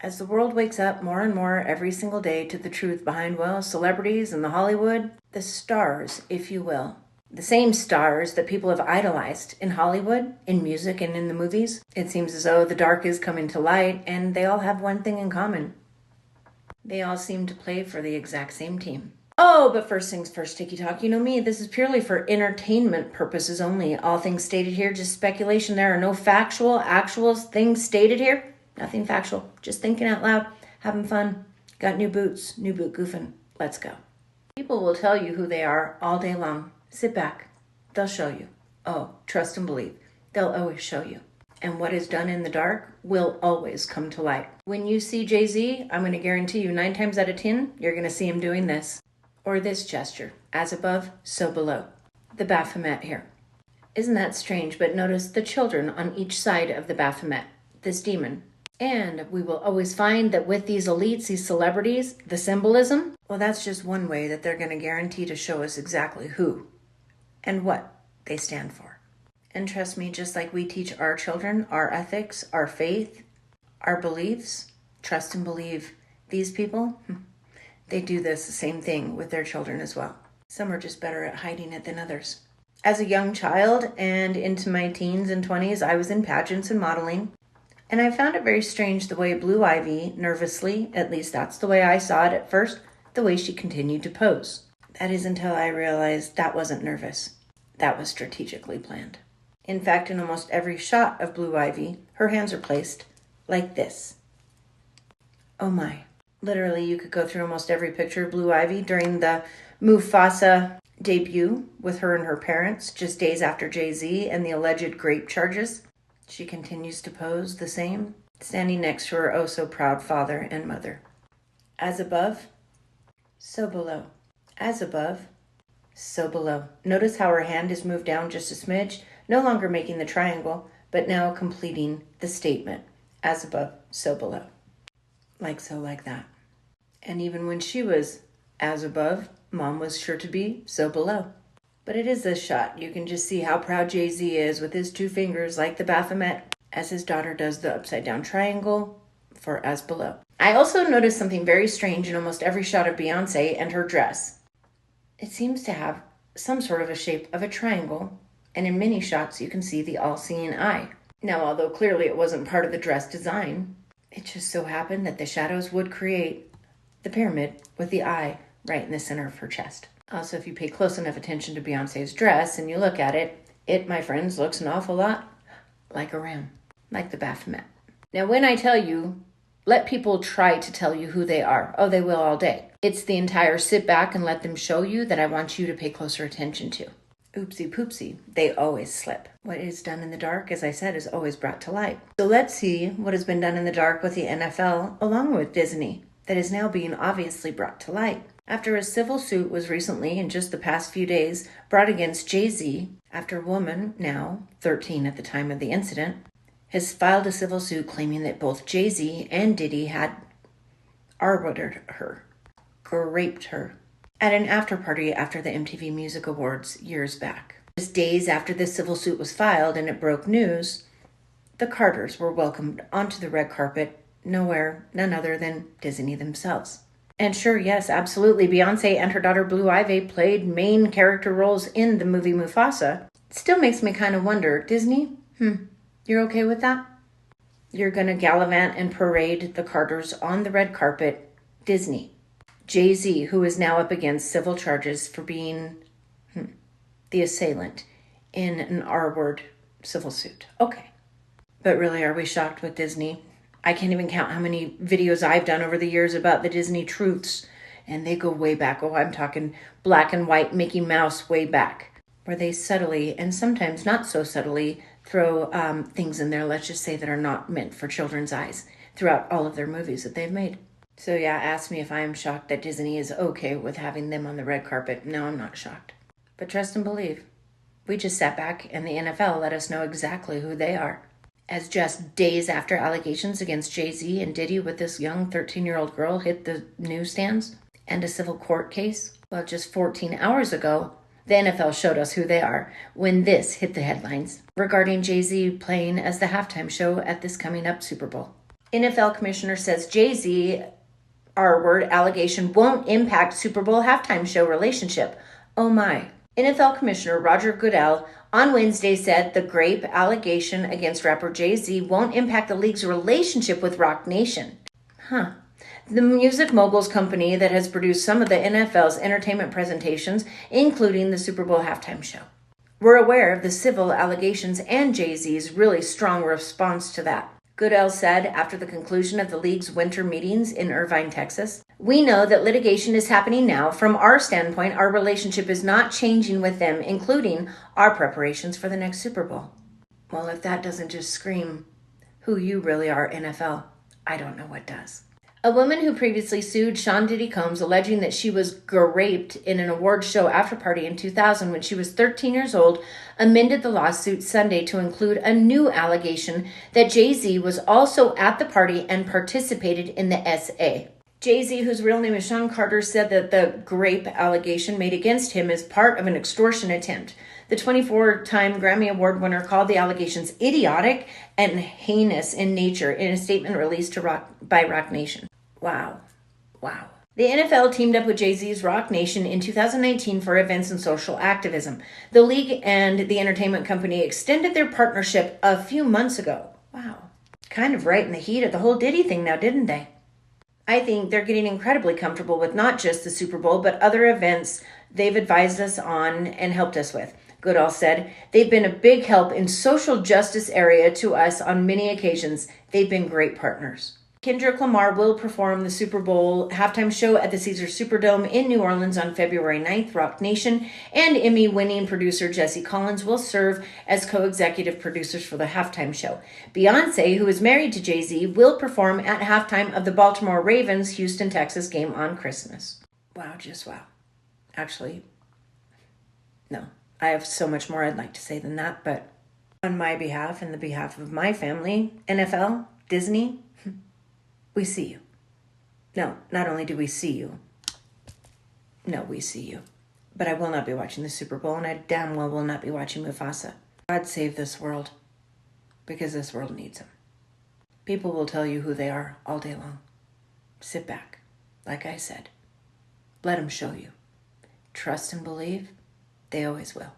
As the world wakes up more and more every single day to the truth behind, well, celebrities and the Hollywood, the stars, if you will, the same stars that people have idolized in Hollywood, in music, and in the movies, it seems as though the dark is coming to light, and they all have one thing in common. They all seem to play for the exact same team. Oh, but first things first, Tiki Talk. You know me, this is purely for entertainment purposes only. All things stated here, just speculation. There are no actual things stated here. Nothing factual. Just thinking out loud, having fun. Got new boots, new boot goofing. Let's go. People will tell you who they are all day long. Sit back. They'll show you. Oh, trust and believe. They'll always show you. And what is done in the dark will always come to light. When you see Jay-Z, I'm going to guarantee you 9 times out of 10, you're going to see him doing this. Or this gesture. As above, so below. The Baphomet here. Isn't that strange? But notice the children on each side of the Baphomet. This demon. And we will always find that with these elites, these celebrities, the symbolism, well, that's just one way that they're going to guarantee to show us exactly who and what they stand for. And trust me, just like we teach our children, our ethics, our faith, our beliefs, trust and believe these people, they do this the same thing with their children as well. Some are just better at hiding it than others. As a young child and into my teens and 20s, I was in pageants and modeling. And I found it very strange the way Blue Ivy, nervously, at least that's the way I saw it at first, the way she continued to pose. That is until I realized that wasn't nervous. That was strategically planned. In fact, in almost every shot of Blue Ivy, her hands are placed like this. Oh my. Literally, you could go through almost every picture of Blue Ivy during the Mufasa debut with her and her parents, just days after Jay-Z and the alleged grape charges. She continues to pose the same, standing next to her oh-so-proud father and mother. As above, so below. As above, so below. Notice how her hand is moved down just a smidge, no longer making the triangle, but now completing the statement. As above, so below. Like so, like that. And even when she was as above, Mom was sure to be so below. But it is this shot. You can just see how proud Jay-Z is with his 2 fingers like the Baphomet as his daughter does the upside down triangle for as below. I also noticed something very strange in almost every shot of Beyonce and her dress. It seems to have some sort of a shape of a triangle, and in many shots you can see the all-seeing eye. Now, although clearly it wasn't part of the dress design, it just so happened that the shadows would create the pyramid with the eye right in the center of her chest. Also, if you pay close enough attention to Beyonce's dress and you look at it, it, my friends, looks an awful lot like a ram, like the Baphomet. Now, when I tell you, let people try to tell you who they are. Oh, they will all day. It's the entire sit back and let them show you that I want you to pay closer attention to. Oopsie poopsie, they always slip. What is done in the dark, as I said, is always brought to light. So let's see what has been done in the dark with the NFL along with Disney that is now being obviously brought to light. After a civil suit was recently, in just the past few days, brought against Jay-Z, after a woman, now 13 at the time of the incident, has filed a civil suit claiming that both Jay-Z and Diddy had arbitered her, raped her, at an after-party after the MTV Music Awards years back. Just days after this civil suit was filed and it broke news, the Carters were welcomed onto the red carpet, none other than Disney themselves. And sure, yes, absolutely, Beyonce and her daughter Blue Ivy played main character roles in the movie Mufasa. It still makes me kind of wonder, Disney, you're okay with that? You're going to gallivant and parade the Carters on the red carpet, Disney. Jay-Z, who is now up against civil charges for being the assailant in an R-word civil suit. Okay. But really, are we shocked with Disney? I can't even count how many videos I've done over the years about the Disney truths, and they go way back. Oh, I'm talking black and white Mickey Mouse way back, where they subtly, and sometimes not so subtly, throw things in there, let's just say, that are not meant for children's eyes throughout all of their movies that they've made. So yeah, ask me if I am shocked that Disney is okay with having them on the red carpet. No, I'm not shocked. But trust and believe, we just sat back and the NFL let us know exactly who they are. As just days after allegations against Jay-Z and Diddy with this young 13-year-old girl hit the newsstands and a civil court case, well, just 14 hours ago, the NFL showed us who they are when this hit the headlines regarding Jay-Z playing as the halftime show at this coming up Super Bowl. NFL commissioner says Jay-Z R-word allegation won't impact Super Bowl halftime show relationship. Oh my. NFL Commissioner Roger Goodell on Wednesday said the grape allegation against rapper Jay-Z won't impact the league's relationship with Roc Nation. Huh. The music moguls company that has produced some of the NFL's entertainment presentations, including the Super Bowl halftime show. We're aware of the civil allegations and Jay-Z's really strong response to that. Goodell said after the conclusion of the league's winter meetings in Irvine, Texas, "We know that litigation is happening now. From our standpoint, our relationship is not changing with them, including our preparations for the next Super Bowl." Well, if that doesn't just scream who you really are, NFL, I don't know what does. A woman who previously sued Sean Diddy Combs alleging that she was raped in an awards show after party in 2000 when she was 13 years old amended the lawsuit Sunday to include a new allegation that Jay-Z was also at the party and participated in the SA. Jay-Z, whose real name is Sean Carter, said that the rape allegation made against him is part of an extortion attempt. The 24-time Grammy Award winner called the allegations idiotic and heinous in nature in a statement released by Roc Nation. Wow. The NFL teamed up with Jay-Z's Roc Nation in 2019 for events and social activism. The league and the entertainment company extended their partnership a few months ago. Wow. Kind of right in the heat of the whole Diddy thing now, didn't they? I think they're getting incredibly comfortable with not just the Super Bowl, but other events they've advised us on and helped us with. Goodall said, "They've been a big help in social justice area to us on many occasions. They've been great partners." Kendrick Lamar will perform the Super Bowl halftime show at the Caesars Superdome in New Orleans on February 9th. Roc Nation and Emmy-winning producer Jesse Collins will serve as co-executive producers for the halftime show. Beyonce, who is married to Jay-Z, will perform at halftime of the Baltimore Ravens Houston, Texas game on Christmas. Wow, just wow. Actually, no. I have so much more I'd like to say than that, but on my behalf and the behalf of my family, NFL, Disney, we see you. No, not only do we see you. No, we see you. But I will not be watching the Super Bowl, and I damn well will not be watching Mufasa. God save this world, because this world needs him. People will tell you who they are all day long. Sit back. Like I said, let them show you. Trust and believe, they always will.